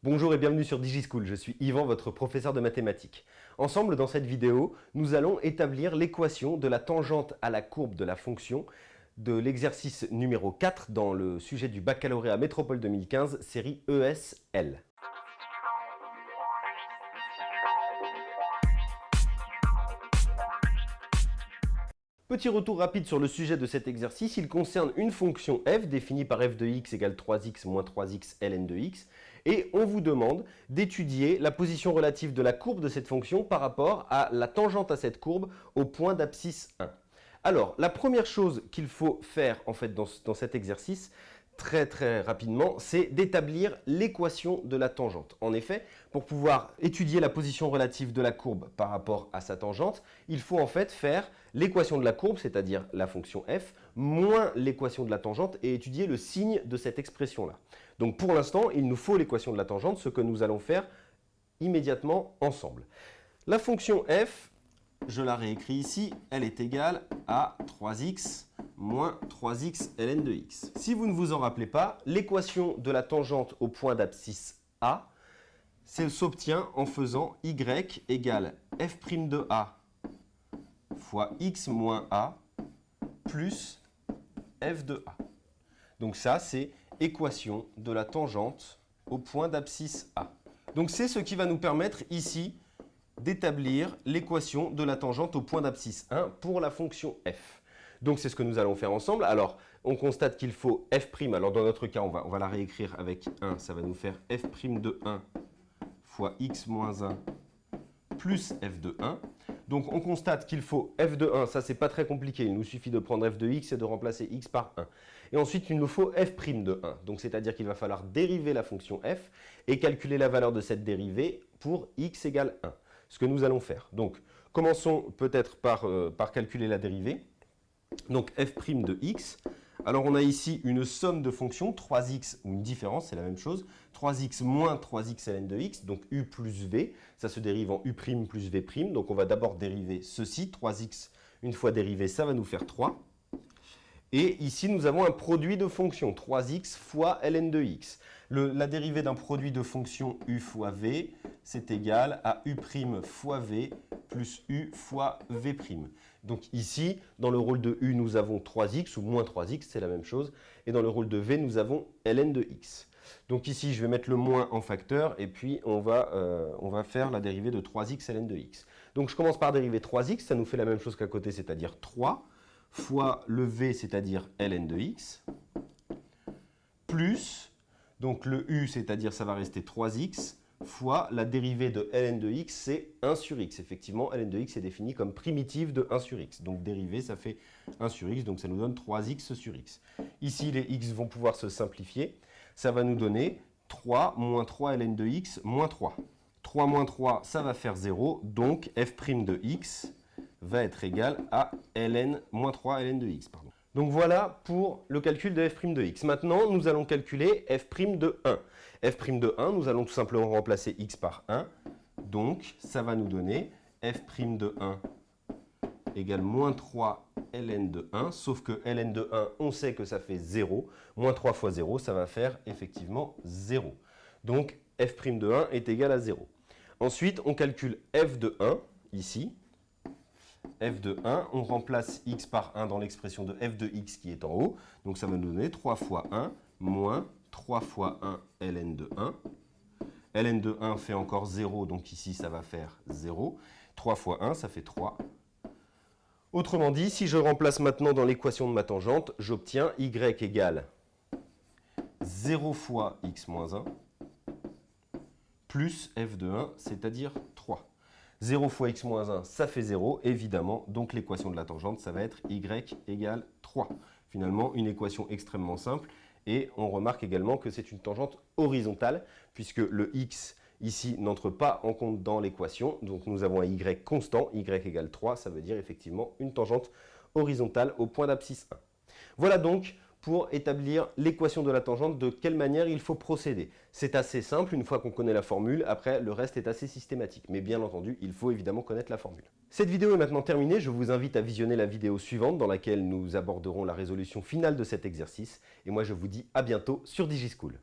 Bonjour et bienvenue sur DigiSchool, je suis Yvan, votre professeur de mathématiques. Ensemble, dans cette vidéo, nous allons établir l'équation de la tangente à la courbe de la fonction de l'exercice numéro 4 dans le sujet du baccalauréat Métropole 2015, série ES-L. Petit retour rapide sur le sujet de cet exercice, il concerne une fonction f définie par f de x égale 3x moins 3x ln de x et on vous demande d'étudier la position relative de la courbe de cette fonction par rapport à la tangente à cette courbe au point d'abscisse 1. Alors, la première chose qu'il faut faire en fait dans cet exercice, très rapidement, c'est d'établir l'équation de la tangente. En effet, pour pouvoir étudier la position relative de la courbe par rapport à sa tangente, il faut en fait faire l'équation de la courbe, c'est-à-dire la fonction f, moins l'équation de la tangente et étudier le signe de cette expression-là. Donc pour l'instant, il nous faut l'équation de la tangente, ce que nous allons faire immédiatement ensemble. La fonction f, je la réécris ici, elle est égale à 3x moins 3x ln de x. Si vous ne vous en rappelez pas, l'équation de la tangente au point d'abscisse A s'obtient en faisant y égale f' de A fois x moins A plus f de A. Donc ça, c'est équation de la tangente au point d'abscisse A. Donc c'est ce qui va nous permettre ici d'établir l'équation de la tangente au point d'abscisse 1 pour la fonction f. Donc c'est ce que nous allons faire ensemble. Alors on constate qu'il faut f', alors dans notre cas on va la réécrire avec 1, ça va nous faire f' de 1 fois x moins 1 plus f de 1. Donc on constate qu'il faut f de 1, ça c'est pas très compliqué, il nous suffit de prendre f de x et de remplacer x par 1. Et ensuite il nous faut f' de 1, donc c'est-à-dire qu'il va falloir dériver la fonction f et calculer la valeur de cette dérivée pour x égale 1. Ce que nous allons faire. Donc commençons peut-être par calculer la dérivée. Donc f' de x, alors on a ici une somme de fonctions, 3x, ou une différence, c'est la même chose, 3x moins 3x ln de x, donc u plus v, ça se dérive en u' plus v', donc on va d'abord dériver ceci, 3x, une fois dérivé, ça va nous faire 3. Et ici, nous avons un produit de fonctions, 3x fois ln de x. La dérivée d'un produit de fonction u fois v, c'est égal à u' fois v plus u fois v'. Donc ici, dans le rôle de u, nous avons 3x ou moins 3x, c'est la même chose. Et dans le rôle de v, nous avons ln de x. Donc ici, je vais mettre le moins en facteur et puis on va faire la dérivée de 3x ln de x. Donc je commence par dériver 3x, ça nous fait la même chose qu'à côté, c'est-à-dire 3 fois le v, c'est-à-dire ln de x, plus, donc le u, c'est-à-dire ça va rester 3x, fois la dérivée de ln de x, c'est 1 sur x. Effectivement, ln de x est défini comme primitive de 1 sur x. Donc dérivée, ça fait 1 sur x, donc ça nous donne 3x sur x. Ici, les x vont pouvoir se simplifier. Ça va nous donner 3 moins 3 ln de x moins 3. 3 moins 3, ça va faire 0, donc f' de x va être égal à ln moins 3 ln de x. Pardon. Donc voilà pour le calcul de f' de x. Maintenant, nous allons calculer f' de 1. f' de 1, nous allons tout simplement remplacer x par 1. Donc, ça va nous donner f' de 1 égale moins 3 ln de 1. Sauf que ln de 1, on sait que ça fait 0. Moins 3 fois 0, ça va faire effectivement 0. Donc, f' de 1 est égal à 0. Ensuite, on calcule f de 1, ici. f de 1, on remplace x par 1 dans l'expression de f de x qui est en haut. Donc ça va nous donner 3 fois 1 moins 3 fois 1 ln de 1. ln de 1 fait encore 0, donc ici ça va faire 0. 3 fois 1, ça fait 3. Autrement dit, si je remplace maintenant dans l'équation de ma tangente, j'obtiens y égale 0 fois x moins 1 plus f de 1, c'est-à-dire 3. 0 fois x moins 1, ça fait 0, évidemment. Donc l'équation de la tangente, ça va être y égale 3. Finalement, une équation extrêmement simple. Et on remarque également que c'est une tangente horizontale, puisque le x, ici, n'entre pas en compte dans l'équation. Donc nous avons un y constant, y égale 3, ça veut dire effectivement une tangente horizontale au point d'abscisse 1. Voilà donc pour établir l'équation de la tangente, de quelle manière il faut procéder. C'est assez simple, une fois qu'on connaît la formule, après le reste est assez systématique. Mais bien entendu, il faut évidemment connaître la formule. Cette vidéo est maintenant terminée, je vous invite à visionner la vidéo suivante dans laquelle nous aborderons la résolution finale de cet exercice. Et moi je vous dis à bientôt sur DigiSchool.